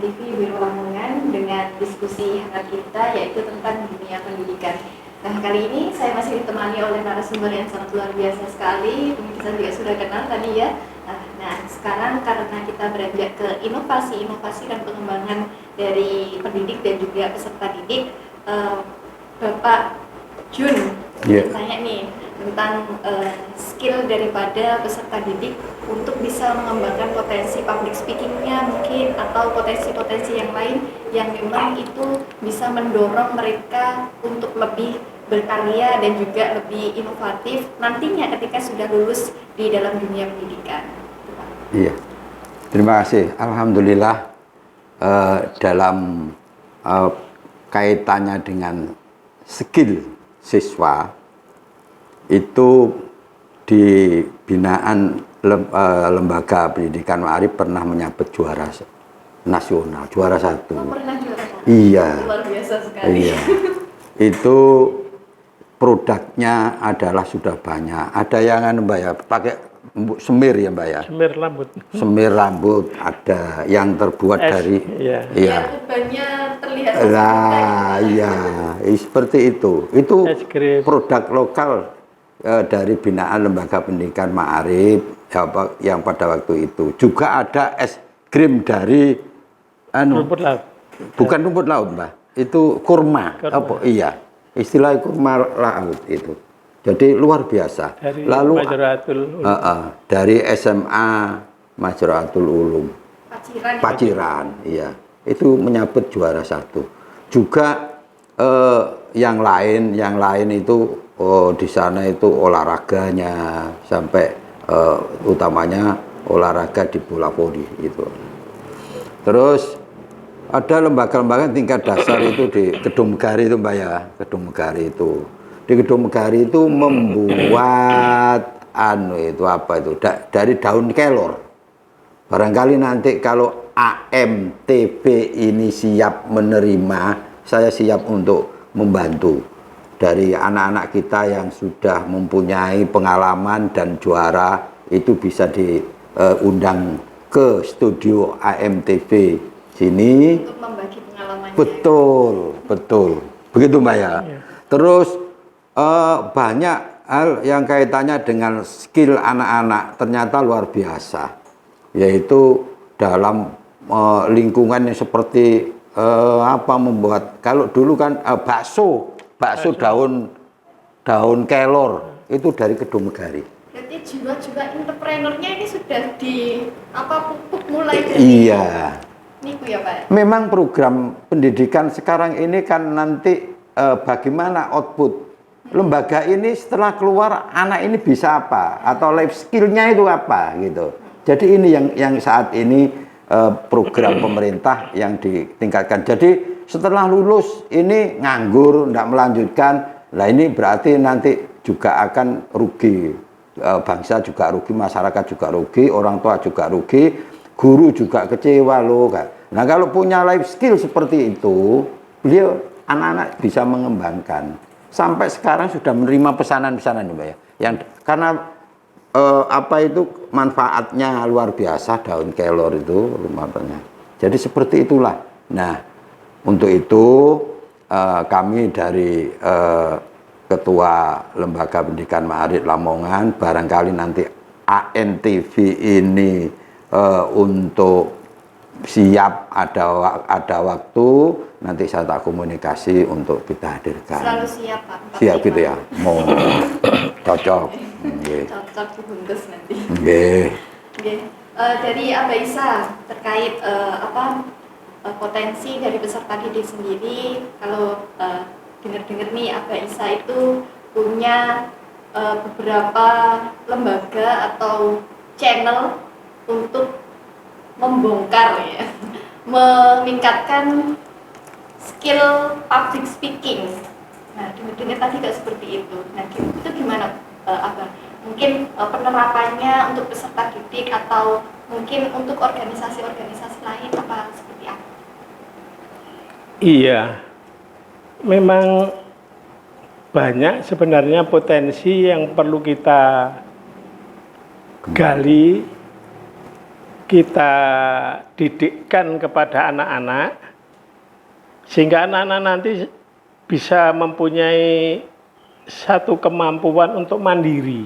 TV Biro Lamongan dengan diskusi hangat kita yaitu tentang dunia pendidikan. Nah, kali ini saya masih ditemani oleh narasumber yang sangat luar biasa sekali. Mungkin kita juga sudah kenal tadi ya. Nah, sekarang karena kita beranjak ke inovasi dan pengembangan dari pendidik dan juga peserta didik, Bapak Jun, tanya nih tentang skill daripada peserta didik untuk bisa mengembangkan potensi public speakingnya mungkin atau potensi-potensi yang lain yang memang itu bisa mendorong mereka untuk lebih berkarya dan juga lebih inovatif nantinya ketika sudah lulus di dalam dunia pendidikan. Iya, terima kasih. Alhamdulillah dalam kaitannya dengan skill siswa itu di binaan lembaga pendidikan Ma'arif pernah menyabet juara nasional, juara 1. Oh, pernah juara 1? Iya. Luar biasa sekali. Iya. Itu produknya adalah sudah banyak. Ada yang Mbak ya pakai semir ya Mbak ya. Semir rambut. Semir rambut ada yang terbuat dari iya. Bannya terlihat iya, seperti itu. Itu produk lokal dari binaan lembaga pendidikan Ma'arif yang pada waktu itu. Juga ada es krim dari rumput laut. Bukan rumput laut, Mbak. Itu kurma. Apa? Iya. Istilah kurma laut itu. Jadi luar biasa. Dari lalu Majroatul Ulum. dari SMA Majroatul Ulum. Paciran, iya. Itu menyabet juara 1. Juga yang lain itu di sana itu olahraganya sampai utamanya olahraga di bola voli itu. Terus ada lembaga-lembaga tingkat dasar itu di Gedung Megari itu Mbak ya, Gedung Megari itu. Di Gedung Megari itu membuat dari daun kelor. Barangkali nanti kalau AMTB ini siap menerima, saya siap untuk membantu dari anak-anak kita yang sudah mempunyai pengalaman dan juara itu bisa diundang ke studio AMTB sini untuk membagi pengalamannya. Betul. Begitu Mbak ya. Terus banyak hal yang kaitannya dengan skill anak-anak ternyata luar biasa. Yaitu dalam lingkungan yang seperti membuat, kalau dulu kan bakso daun kelor itu dari Gedung Megari. Berarti jiwa-jiwa entrepreneurnya ini sudah pupuk mulai dari iya. Niku ya Pak. Memang program pendidikan sekarang ini kan nanti bagaimana output lembaga ini setelah keluar anak ini bisa apa atau life skillnya itu apa gitu. Jadi ini yang saat ini program pemerintah yang ditingkatkan. Jadi setelah lulus ini nganggur, tidak melanjutkan, nah ini berarti nanti juga akan rugi, bangsa juga rugi, masyarakat juga rugi, orang tua juga rugi, guru juga kecewa loh kan. Nah kalau punya life skill seperti itu, beliau anak-anak bisa mengembangkan. Sampai sekarang sudah menerima pesanan-pesanan Mbak ya. Yang karena manfaatnya luar biasa daun kelor itu manfaatnya. Jadi seperti itulah. Nah, untuk itu kami dari Ketua Lembaga Pendidikan Ma'arif Lamongan barangkali nanti ANTV ini untuk siap ada waktu nanti saya tak komunikasi untuk kita hadirkan. Selalu siap Pak. Siap gitu ya. Mau cocok. Cocok dibungkus nanti. Dari Abah Isa terkait potensi dari peserta didik sendiri, kalau dengar-dengar nih Abah Isa itu punya beberapa lembaga atau channel untuk membongkar ya, meningkatkan skill public speaking. Nah, dengar-dengar tadi nggak seperti itu. Nah, itu gimana Abang? Mungkin penerapannya untuk peserta didik atau mungkin untuk organisasi-organisasi lain apa seperti apa? Iya, memang banyak sebenarnya potensi yang perlu kita gali, kita didikkan kepada anak-anak, sehingga anak-anak nanti bisa mempunyai satu kemampuan untuk mandiri.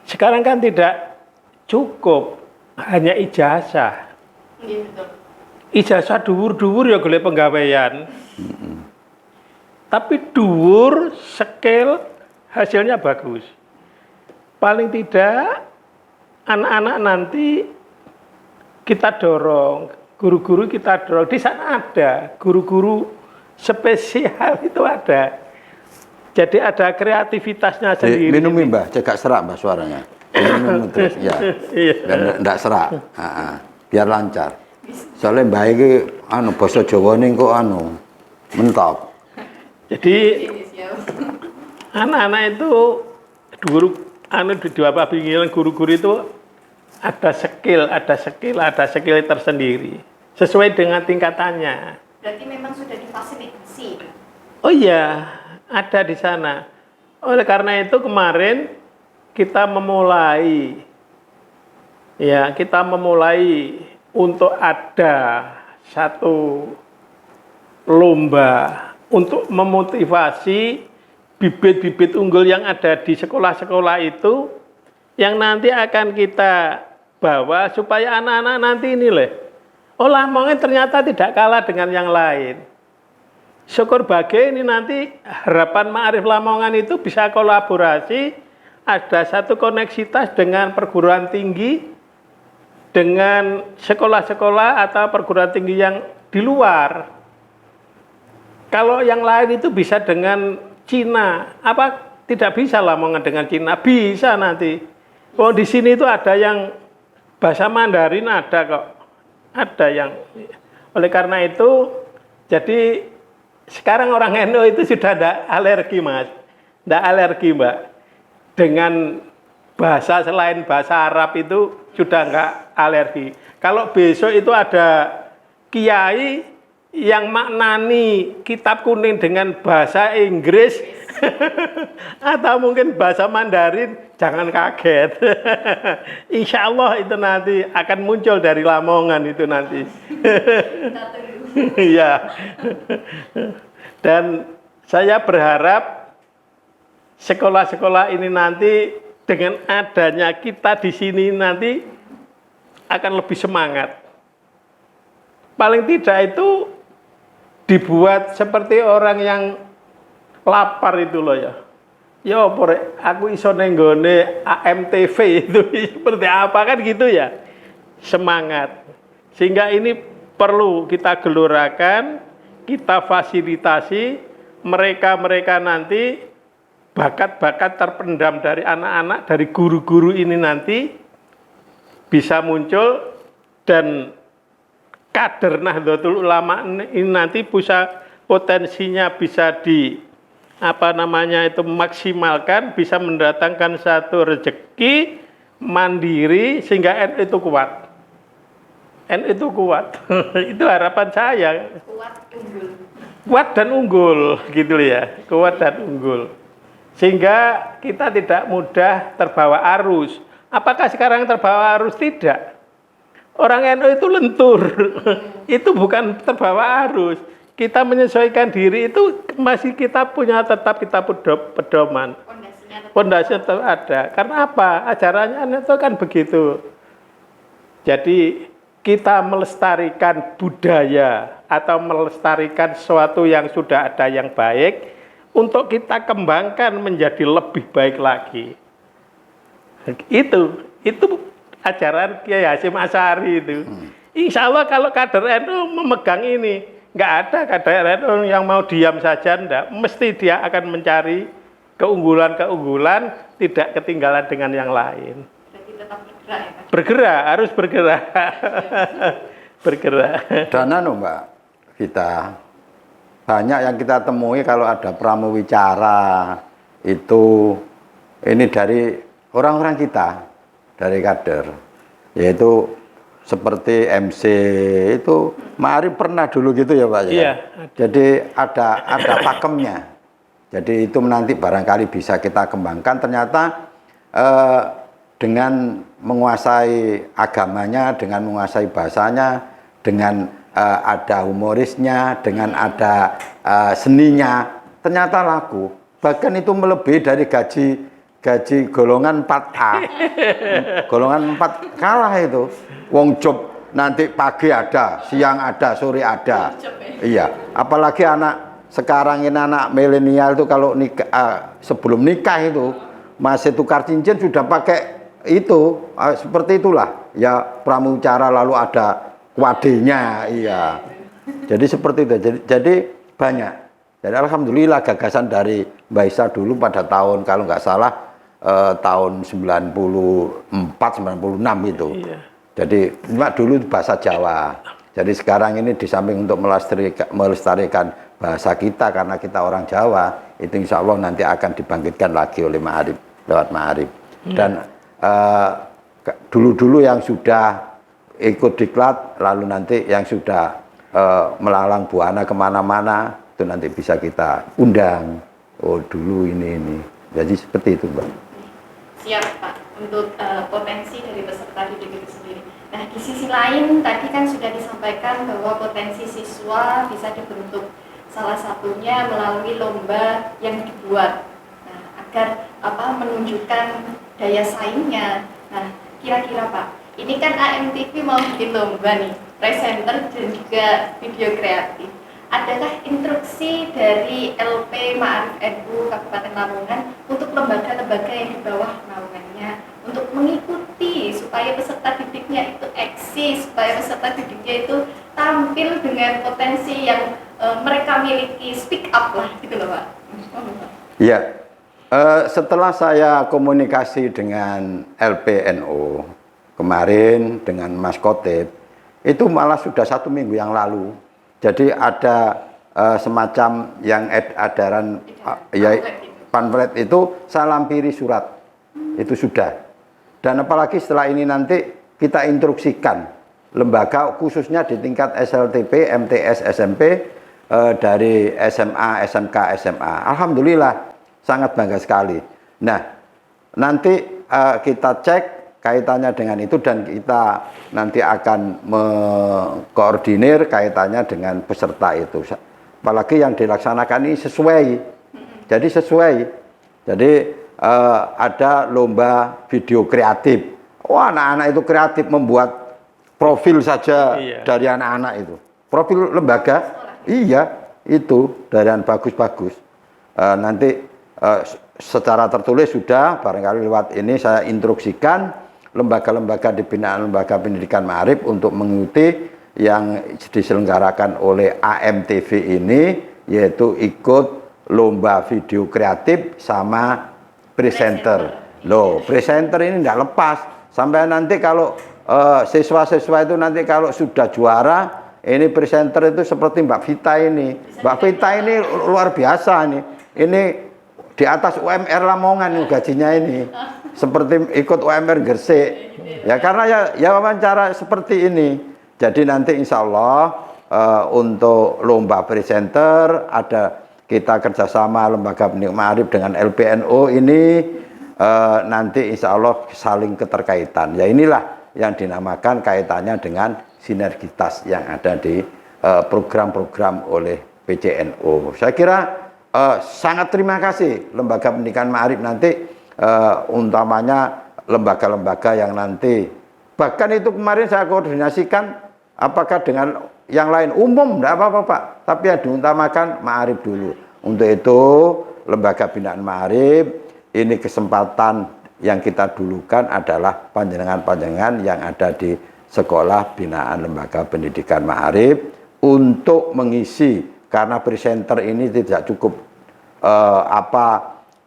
Sekarang kan tidak cukup hanya ijazah. Iya betul. Ijazah dhuwur-dhuwur ya golek penggawaian. Tapi dhuwur, skill, hasilnya bagus. Paling tidak anak-anak nanti kita dorong, guru-guru kita dorong. Di sana ada guru-guru spesial itu ada. Jadi ada kreativitasnya sendiri. Minum Mbah, cegak serak Mbah suaranya. Minum terus ya. Biar enggak serak. Biar lancar. Soalnya Mbah iki basa Jawane kok mentok. Jadi Ini siap. anak-anak itu guru di Bapak Bingilan guru-guru itu ada skill tersendiri sesuai dengan tingkatannya. Berarti memang sudah difasilitasi. Oh iya, ada di sana. Oleh karena itu kemarin kita memulai untuk ada satu lomba untuk memotivasi bibit-bibit unggul yang ada di sekolah-sekolah itu yang nanti akan kita bawa supaya anak-anak nanti ini Lamongan ternyata tidak kalah dengan yang lain. Syukur bagai ini nanti harapan Ma'arif Lamongan itu bisa kolaborasi, ada satu koneksitas dengan perguruan tinggi, dengan sekolah-sekolah atau perguruan tinggi yang di luar. Kalau yang lain itu bisa dengan Cina, apa tidak bisa Lamongan dengan Cina? Bisa nanti. Oh di sini itu ada yang bahasa Mandarin ada kok, ada yang. Oleh karena itu, jadi sekarang orang NU itu sudah tidak alergi Mas, tidak alergi Mbak. Dengan bahasa selain bahasa Arab itu sudah enggak alergi. Kalau besok itu ada kiai yang maknani kitab kuning dengan bahasa Inggris atau mungkin bahasa Mandarin, jangan kaget. Insya Allah itu nanti akan muncul dari Lamongan itu nanti. Kita tunggu. Iya. Dan saya berharap sekolah-sekolah ini nanti dengan adanya kita di sini nanti akan lebih semangat. Paling tidak itu dibuat seperti orang yang lapar itu loh ya. Ya aku iso nenggone AMTV itu seperti apa kan gitu ya. Semangat. Sehingga ini perlu kita gelurakan, kita fasilitasi mereka-mereka nanti bakat-bakat terpendam dari anak-anak, dari guru-guru ini nanti bisa muncul dan kader Nahdlatul Ulama ini nanti bisa potensinya bisa maksimalkan, bisa mendatangkan satu rezeki mandiri sehingga NU itu kuat. NU itu kuat. Itu harapan saya. Kuat unggul. Kuat dan unggul gitu ya. Kuat dan unggul. Sehingga kita tidak mudah terbawa arus. Apakah sekarang terbawa arus? Tidak. Orang NU itu lentur. Itu bukan terbawa arus. Kita menyesuaikan diri itu masih kita punya tetap kita pedoman. Pondasinya tetap ada. Karena apa? Ajarannya itu kan begitu. Jadi kita melestarikan budaya atau melestarikan sesuatu yang sudah ada yang baik untuk kita kembangkan menjadi lebih baik lagi. Itu ajaran Kiai Hasyim Asy'ari itu. Insya Allah kalau kader NU memegang ini, nggak ada kader NU yang mau diam saja, enggak. Mesti dia akan mencari keunggulan-keunggulan, tidak ketinggalan dengan yang lain. Berarti tetap bergerak ya Pak? Bergerak, harus bergerak. Bergerak. Dan Mbak Vita, banyak yang kita temui kalau ada pramuwicara itu ini dari orang-orang kita, dari kader, yaitu seperti MC itu, Mari pernah dulu gitu ya Pak ya. Iya. Jadi ada pakemnya. Jadi itu nanti barangkali bisa kita kembangkan. Ternyata dengan menguasai agamanya, dengan menguasai bahasanya, dengan ada humorisnya, dengan ada seninya, ternyata laku. Bahkan itu melebihi dari gaji golongan 4A. Golongan 4 kalah itu. Wong job nanti pagi ada, siang ada, sore ada. Iya, apalagi anak sekarang ini anak milenial itu kalau nikah, sebelum nikah itu masih tukar cincin sudah pakai itu, seperti itulah. Ya pramucara lalu ada wadenya, iya. Jadi seperti itu. Jadi banyak. Jadi alhamdulillah gagasan dari Mbak Isa dulu pada tahun kalau nggak salah tahun 94 96 itu. Iya. Jadi dulu bahasa Jawa. Jadi sekarang ini di samping untuk melestarikan bahasa kita karena kita orang Jawa, itu insya Allah nanti akan dibangkitkan lagi oleh Ma'arif, lewat Ma'arif. Dan dulu-dulu yang sudah ikut diklat, lalu nanti yang sudah melalang buana kemana-mana, itu nanti bisa kita undang. Oh dulu ini. Jadi seperti itu, Mbak. Siap Pak, untuk potensi dari peserta didik itu sendiri. Nah di sisi lain tadi kan sudah disampaikan bahwa potensi siswa bisa dibentuk salah satunya melalui lomba yang dibuat. Nah agar menunjukkan daya saingnya. Nah kira-kira Pak, ini kan AMTV mau bikin lomba nih, presenter dan juga video kreatif. Adakah instruksi dari LP Ma'arif NU Kabupaten Lamongan untuk lembaga-lembaga yang di bawah naungannya untuk mengikuti supaya peserta didiknya itu eksis, supaya peserta didiknya itu tampil dengan potensi yang mereka miliki, speak up lah gitu loh Pak. Iya, setelah saya komunikasi dengan LPNO kemarin dengan Mas Kotip, itu malah sudah 1 minggu yang lalu. Jadi ada semacam yang edaran pamflet itu saya lampiri surat, itu sudah. Dan apalagi setelah ini nanti kita instruksikan lembaga khususnya di tingkat SLTP, MTS, SMP dari SMA, SMK, SMA. Alhamdulillah sangat bangga sekali. Nah nanti kita cek kaitannya dengan itu dan kita nanti akan mengkoordinir kaitannya dengan peserta itu. Apalagi yang dilaksanakan ini sesuai. Jadi sesuai. Jadi ada lomba video kreatif. Wah, anak-anak itu kreatif membuat profil saja dari anak-anak itu. Profil lembaga. Iya, itu dari bagus-bagus. Nanti secara tertulis sudah barangkali lewat ini saya instruksikan lembaga-lembaga di binaan lembaga pendidikan Ma'arif untuk mengikuti yang diselenggarakan oleh AMTV ini, yaitu ikut lomba video kreatif sama presenter. Loh, presenter ini tidak lepas sampai nanti kalau siswa-siswa itu nanti kalau sudah juara, ini presenter itu seperti Mbak Vita ini. Mbak Vita ini luar biasa nih. Ini di atas UMR Lamongan gajinya ini. Seperti ikut UMR Gresik. Ya karena ya wawancara seperti ini. Jadi nanti insya Allah untuk lomba presenter ada kita kerjasama lembaga pendidikan Ma'arif dengan LPNO ini nanti insya Allah saling keterkaitan. Ya inilah yang dinamakan kaitannya dengan sinergitas yang ada di program-program oleh PCNO. Saya kira sangat terima kasih lembaga pendidikan Ma'arif nanti utamanya lembaga-lembaga yang nanti bahkan itu kemarin saya koordinasikan apakah dengan yang lain umum tidak apa-apa Pak, tapi yang diutamakan Ma'arif dulu. Untuk itu lembaga binaan Ma'arif ini kesempatan yang kita dulukan adalah panjenengan-panjenengan yang ada di sekolah binaan lembaga pendidikan Ma'arif untuk mengisi karena presenter ini tidak cukup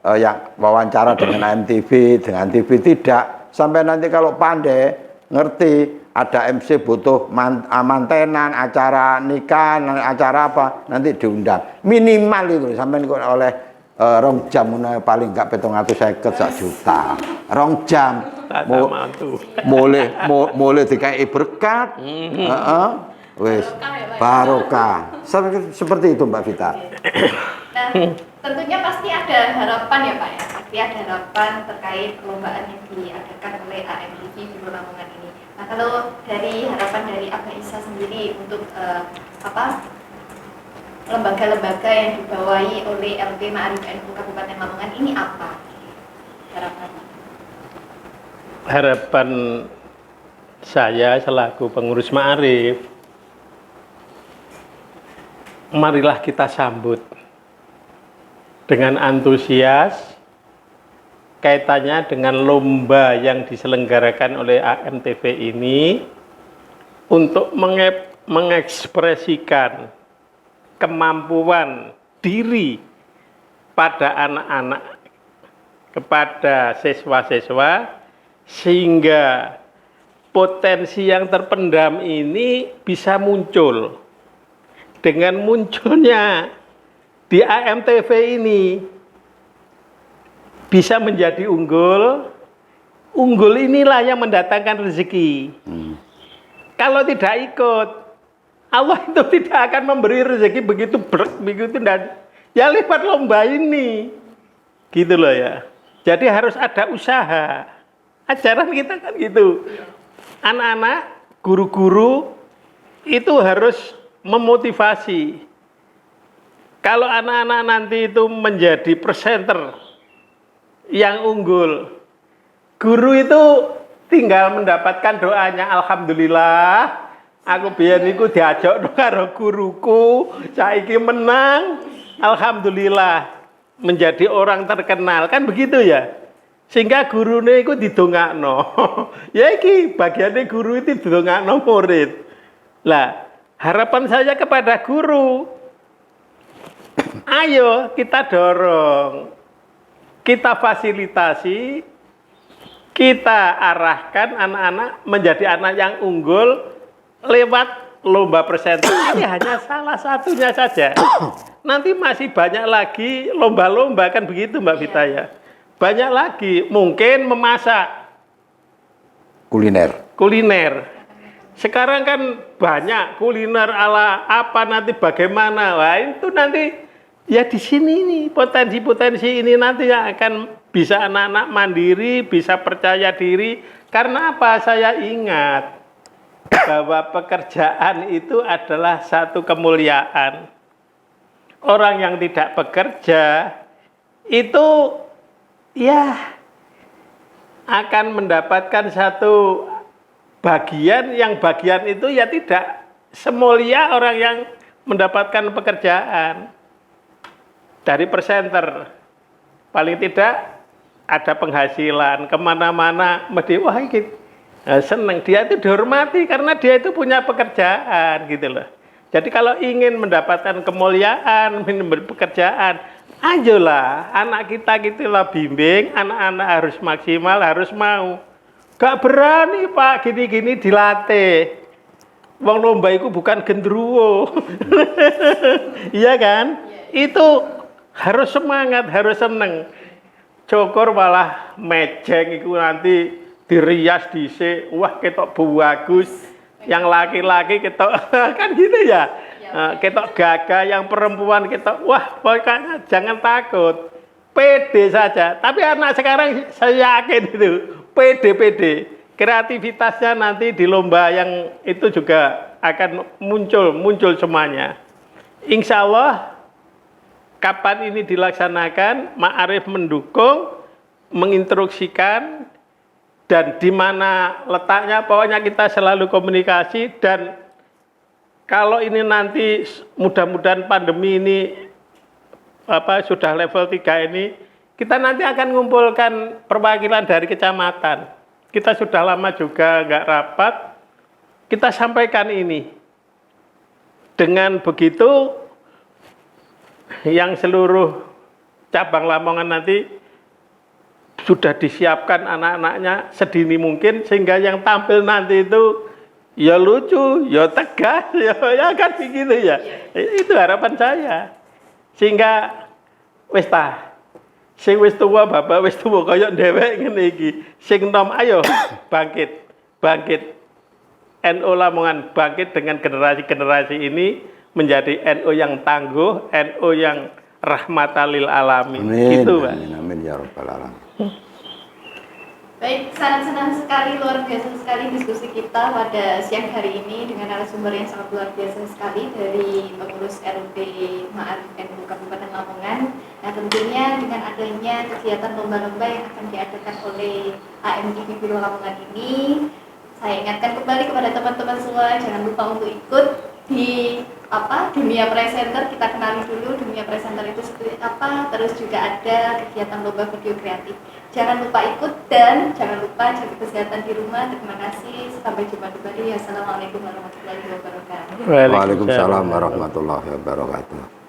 yang wawancara dengan MTV, dengan TV tidak. Sampai nanti kalau pandai, ngerti, ada MC butuh mantenan, acara nikah, acara apa, nanti diundang. Minimal itu, sampai oleh 2 jam, paling enggak 750 sak juta. 2 jam, boleh dikai berkat, wes barokah. Seperti itu Mbak Vita. Nah, tentunya pasti ada harapan ya Pak ya, pasti ada harapan terkait perlombaan yang diadakan oleh AMTV Biro Lamongan ini. Nah kalau dari harapan dari Abah Isa sendiri untuk lembaga-lembaga yang dibawahi oleh LP Ma'arif NU Kabupaten Lamongan ini apa harapannya? Harapan saya selaku pengurus Ma'arif, marilah kita sambut dengan antusias kaitannya dengan lomba yang diselenggarakan oleh AMTV ini untuk mengekspresikan kemampuan diri pada anak-anak, kepada siswa-siswa, sehingga potensi yang terpendam ini bisa muncul. Dengan munculnya di AMTV ini bisa menjadi unggul inilah yang mendatangkan rezeki. Kalau tidak ikut, Allah itu tidak akan memberi rezeki begitu dan ya lewat lomba ini, gitu loh ya. Jadi harus ada usaha. Ajaran kita kan gitu. Anak-anak, guru-guru itu harus memotivasi. Kalau anak-anak nanti itu menjadi presenter yang unggul, guru itu tinggal mendapatkan doanya, alhamdulillah, aku biyen niku diajak karo guruku, saiki menang, alhamdulillah, menjadi orang terkenal, kan begitu ya? Sehingga gurune iku didongakno. Ya iki bagiannya guru itu didongakno murid. Lah, harapan saya kepada guru, ayo kita dorong, kita fasilitasi, kita arahkan anak-anak menjadi anak yang unggul lewat lomba presentasi. Ini hanya salah satunya saja. Nanti masih banyak lagi lomba-lomba, kan begitu Mbak Vita ya. Banyak lagi, mungkin memasak. Kuliner. Sekarang kan banyak kuliner ala apa nanti bagaimana. Wah, itu nanti ya di sini nih potensi-potensi ini nanti yang akan bisa anak-anak mandiri, bisa percaya diri. Karena apa? Saya ingat bahwa pekerjaan itu adalah satu kemuliaan. Orang yang tidak bekerja itu ya akan mendapatkan satu bagian itu ya tidak semulia orang yang mendapatkan pekerjaan. Dari presenter paling tidak ada penghasilan, kemana-mana mesti wah ini seneng, dia itu dihormati karena dia itu punya pekerjaan gitu loh. Jadi kalau ingin mendapatkan kemuliaan, pekerjaan, ayolah anak kita gitulah bimbing, anak-anak harus maksimal, harus mau. Gak berani Pak gini-gini dilatih. Wong lomba itu bukan gendruwo. Iya kan? Itu harus semangat, harus seneng. Cokor malah mejeng itu nanti dirias dhisik, wah ketok bagus. Yang laki-laki ketok kan gitu ya. Ketok gagah, yang perempuan ketok wah pokoknya jangan takut. Pede saja. Tapi anak sekarang saya yakin itu pede. Kreativitasnya nanti di lomba yang itu juga akan muncul semuanya. Insya Allah kapan ini dilaksanakan, Ma'arif mendukung, menginstruksikan, dan di mana letaknya pokoknya kita selalu komunikasi. Dan kalau ini nanti mudah-mudahan pandemi ini sudah level 3 ini, kita nanti akan mengumpulkan perwakilan dari kecamatan. Kita sudah lama juga nggak rapat, kita sampaikan ini. Dengan begitu, yang seluruh cabang Lamongan nanti sudah disiapkan anak-anaknya sedini mungkin, sehingga yang tampil nanti itu ya lucu, ya tegas, ya kan begitu ya. Itu harapan saya. Sehingga wis sing wis tuwa bapak wis tuwa kaya dhewek ngene iki. Sing nom ayo bangkit. NU Lamongan bangkit dengan generasi-generasi ini menjadi NU yang tangguh, NU yang rahmatalil alamin. Amin, Gitu, Pak. amin, amin ya rabbal alamin. Baik, sangat senang sekali, luar biasa sekali diskusi kita pada siang hari ini dengan narasumber yang sangat luar biasa sekali dari pengurus RT Ma'arif NU Kabupaten Lamongan. Nah, tentunya dengan adanya kegiatan lomba-lomba yang akan diadakan oleh AMI Bibir Lamongan ini, saya ingatkan kembali kepada teman-teman semua, jangan lupa untuk ikut di dunia presenter. Kita kenali dulu dunia presenter itu seperti apa, terus juga ada kegiatan lomba video kreatif. Jangan lupa ikut dan jangan lupa jaga kesehatan di rumah. Terima kasih, sampai jumpa kembali. Assalamualaikum warahmatullahi wabarakatuh. Waalaikumsalam warahmatullahi wabarakatuh.